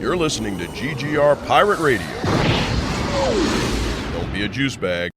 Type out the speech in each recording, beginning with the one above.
You're listening to GGR Pirate Radio. Don't be a juice bag.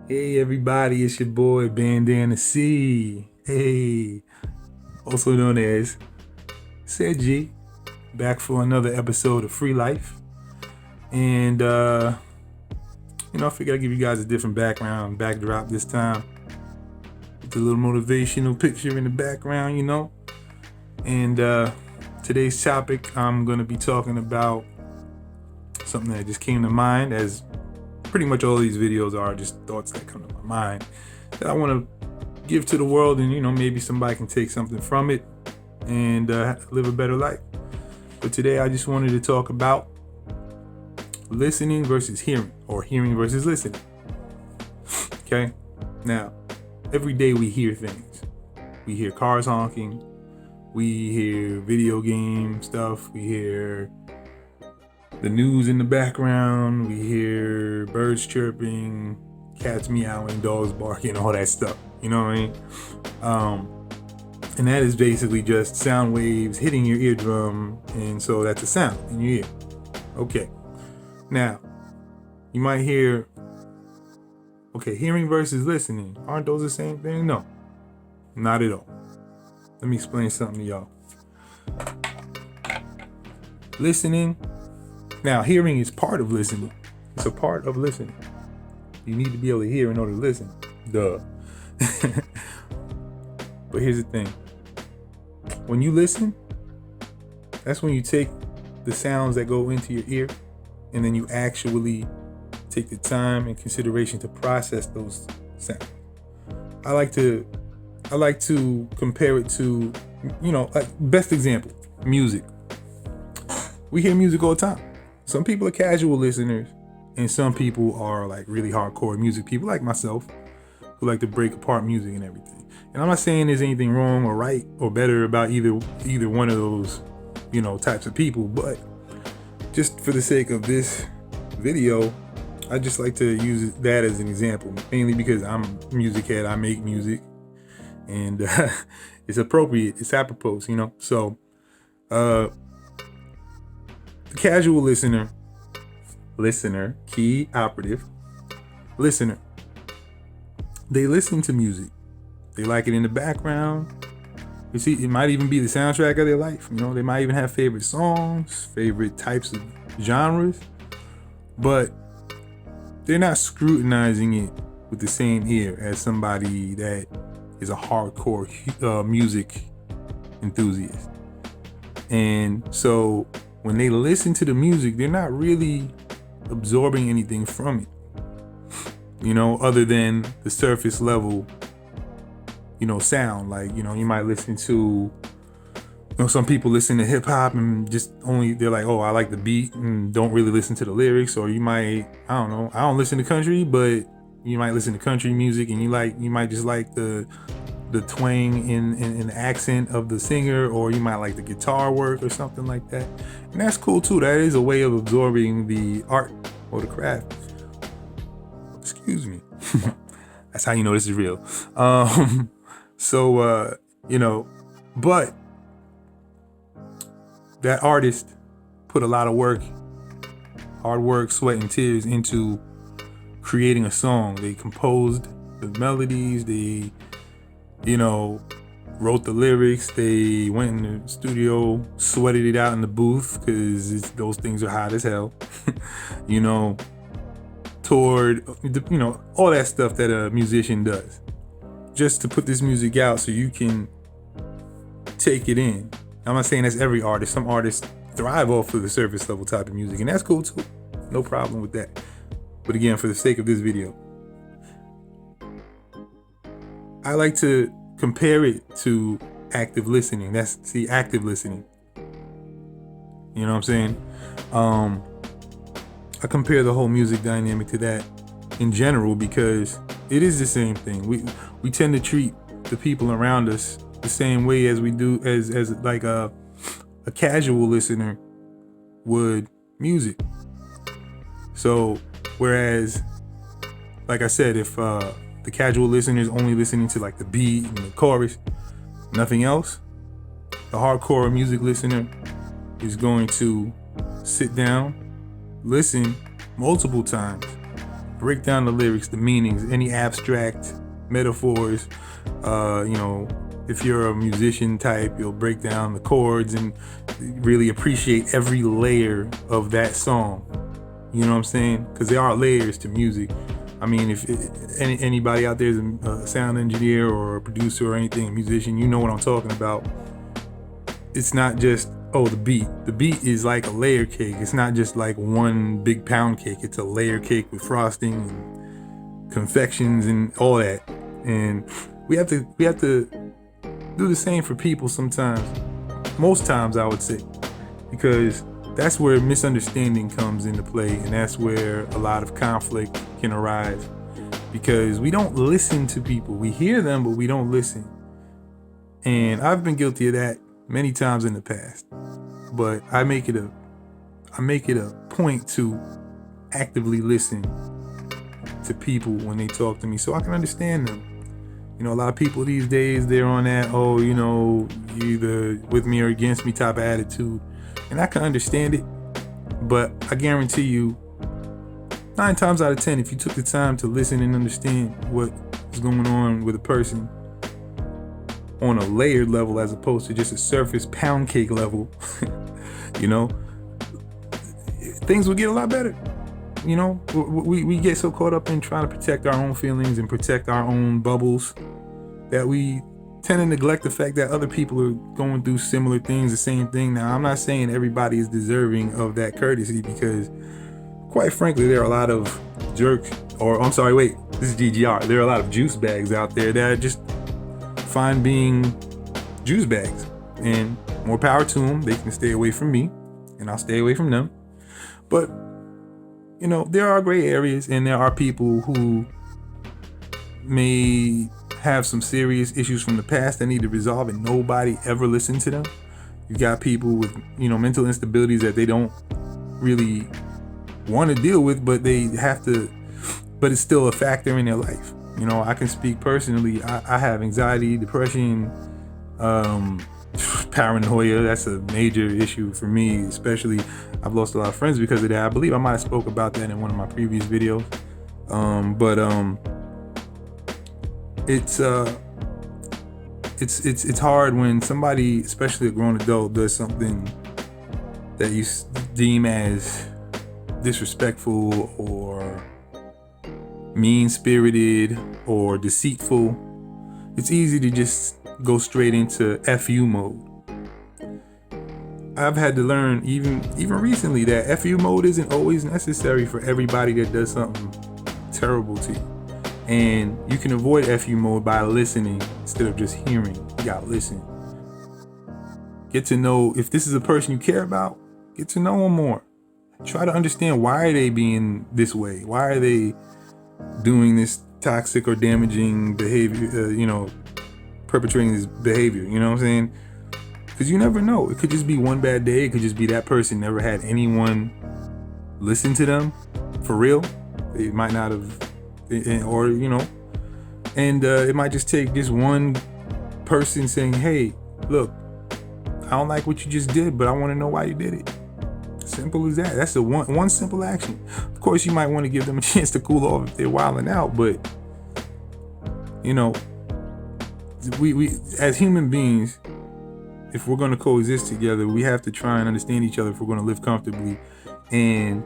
Hey everybody, it's your boy Bandana C. Hey, also known as Ced G, back for another episode of Free Life. And I figured I'd give you guys a different backdrop this time. With a little motivational picture in the background, And today's topic, I'm gonna be talking about something that just came to mind, as pretty much all these videos are just thoughts that come to my mind that I want to give to the world, and maybe somebody can take something from it and live a better life. But today I just wanted to talk about listening versus hearing, or hearing versus listening. Okay, now every day we hear things. We hear cars honking, we hear video game stuff, we hear the news in the background, we hear birds chirping, cats meowing, dogs barking, all that stuff. You know what I mean? And that is basically just sound waves hitting your eardrum, and so that's a sound in your ear. Okay. Now, you might hear, hearing versus listening. Aren't those the same thing? No, not at all. Let me explain something to y'all. Listening. Now, hearing is part of listening. It's a part of listening. You need to be able to hear in order to listen. Duh. But here's the thing. When you listen, that's when you take the sounds that go into your ear, and then you actually take the time and consideration to process those sounds. I like to compare it to, best example, music. We hear music all the time. Some people are casual listeners, and some people are like really hardcore music people like myself, who like to break apart music and everything. And I'm not saying there's anything wrong or right or better about either one of those, types of people, but just for the sake of this video, I just like to use that as an example, mainly because I'm a music head, I make music, and it's appropriate, it's apropos, So, the casual listener, key operative, listener, they listen to music. They like it in the background. You see, it might even be the soundtrack of their life. They might even have favorite songs, favorite types of genres, but they're not scrutinizing it with the same ear as somebody that is a hardcore music enthusiast. And so when they listen to the music, they're not really absorbing anything from it, other than the surface level, sound. Like, you might listen to, some people listen to hip hop and just they're like, oh, I like the beat, and don't really listen to the lyrics. Or you might, I don't listen to country, but you might listen to country music and you might just like the twang in the accent of the singer, or you might like the guitar work or something like that. And that's cool too. That is a way of absorbing the art or the craft. Excuse me. That's how you know this is real. But that artist put a lot of work, hard work, sweat and tears into creating a song. They composed the melodies, they wrote the lyrics, they went in the studio, sweated it out in the booth, because those things are hot as hell. Toured, all that stuff that a musician does, just to put this music out so you can take it in. I'm not saying that's every artist. Some artists thrive off of the surface level type of music, and that's cool too. No problem with that. But again, for the sake of this video, I like to compare it to active listening. Active listening. You know what I'm saying? I compare the whole music dynamic to that in general, because it is the same thing. We tend to treat the people around us the same way as we do as like a casual listener would music. So whereas, like I said, if the casual listener is only listening to like the beat and the chorus, nothing else, The hardcore music listener is going to sit down, listen multiple times, break down the lyrics, the meanings, any abstract metaphors. If you're a musician type, you'll break down the chords and really appreciate every layer of that song. You know what I'm saying? Because there are layers to music. I mean, if anybody out there is a sound engineer or a producer or anything, a musician, you know what I'm talking about. It's not just, the beat. The beat is like a layer cake. It's not just like one big pound cake. It's a layer cake with frosting and confections and all that. And we have to do the same for people sometimes. Most times, I would say, because that's where misunderstanding comes into play, and that's where a lot of conflict can arise, because we don't listen to people. We hear them, but we don't listen. And I've been guilty of that many times in the past. But I make it a point to actively listen to people when they talk to me, so I can understand them. A lot of people these days, they're on that, you either with me or against me type of attitude. And I can understand it, but I guarantee you, 9 times out of 10, if you took the time to listen and understand what is going on with a person on a layered level as opposed to just a surface pound cake level, things would get a lot better. We get so caught up in trying to protect our own feelings and protect our own bubbles that we tend to neglect the fact that other people are going through similar things, the same thing. Now, I'm not saying everybody is deserving of that courtesy, because quite frankly, there are a lot of this is GGR. There are a lot of juice bags out there that are just fine being juice bags, and more power to them. They can stay away from me and I'll stay away from them. But there are gray areas, and there are people who may have some serious issues from the past that need to resolve, and nobody ever listened to them. You've got people with, mental instabilities that they don't really want to deal with, but they have to, but it's still a factor in their life. I can speak personally. I have anxiety, depression, paranoia. That's a major issue for me, especially. I've lost a lot of friends because of that. I believe I might have spoke about that in one of my previous videos. It's hard when somebody, especially a grown adult, does something that you deem as disrespectful or mean-spirited or deceitful. It's easy to just go straight into FU mode. I've had to learn even recently that FU mode isn't always necessary for everybody that does something terrible to you. And you can avoid FU mode by listening instead of just hearing. You gotta listen. Get to know, if this is a person you care about, get to know them more. Try to understand, why are they being this way? Why are they doing this toxic or damaging behavior, perpetrating this behavior, you know what I'm saying? Because you never know. It could just be one bad day. It could just be that person never had anyone listen to them for real. They might not have, and it might just take just one person saying, hey, look, I don't like what you just did, but I want to know why you did it. Simple as that. That's the one simple action. Of course, you might want to give them a chance to cool off if they're wilding out, but we as human beings, if we're going to coexist together, we have to try and understand each other if we're going to live comfortably. And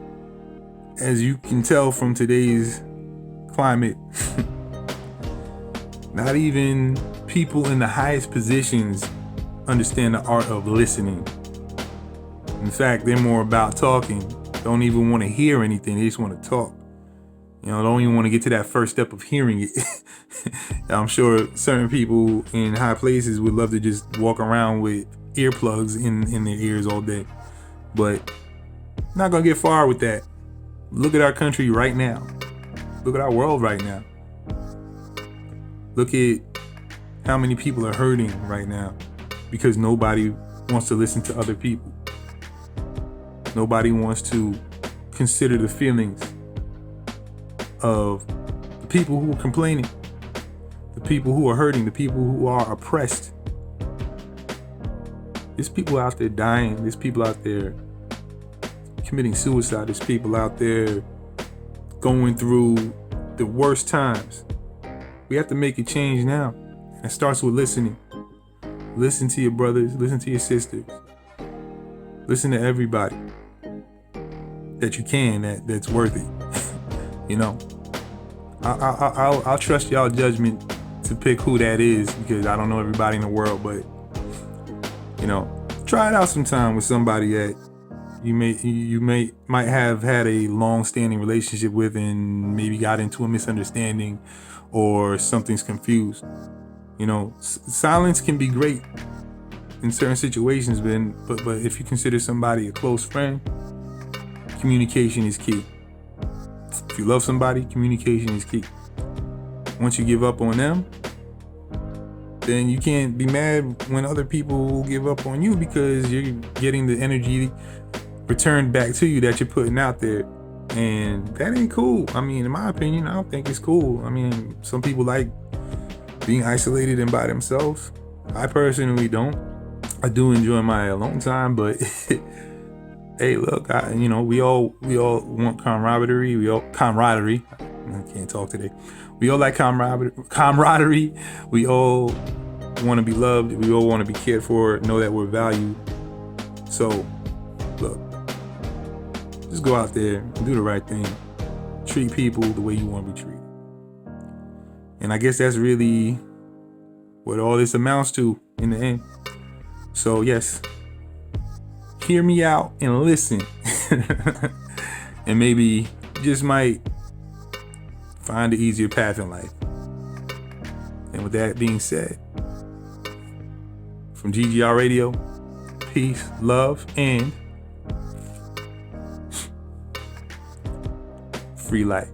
as you can tell from today's climate, not even people in the highest positions understand the art of listening. In fact, they're more about talking. Don't even want to hear anything. They just want to talk. Don't even want to get to that first step of hearing it. I'm sure certain people in high places would love to just walk around with earplugs in their ears all day. But not going to get far with that. Look at our country right now. Look at our world right now. Look at how many people are hurting right now because nobody wants to listen to other people. Nobody wants to consider the feelings of the people who are complaining, the people who are hurting, the people who are oppressed. There's people out there dying. There's people out there committing suicide. There's people out there going through the worst times. We have to make a change now. And it starts with listening. Listen to your brothers. Listen to your sisters. Listen to everybody that you can, that's worth it. You know, I'll trust y'all judgment to pick who that is, because I don't know everybody in the world, but you know, try it out sometime with somebody that you might have had a long-standing relationship with and maybe got into a misunderstanding or something's confused. You know, silence can be great in certain situations, but if you consider somebody a close friend, communication is key. If you love somebody, communication is key. Once you give up on them, then you can't be mad when other people give up on you, because you're getting the energy returned back to you that you're putting out there. And that ain't cool. I mean, in my opinion, I don't think it's cool. I mean, some people like being isolated and by themselves. I personally don't. I do enjoy my alone time, but hey, look, we all want camaraderie. Camaraderie. I can't talk today. We all like camaraderie. We all want to be loved. We all want to be cared for. Know that we're valued. So, look, just go out there and do the right thing. Treat people the way you want to be treated. And I guess that's really what all this amounts to in the end. So yes, hear me out and listen. And maybe you just might find an easier path in life. And with that being said, from GGR Radio, peace, love, and free life.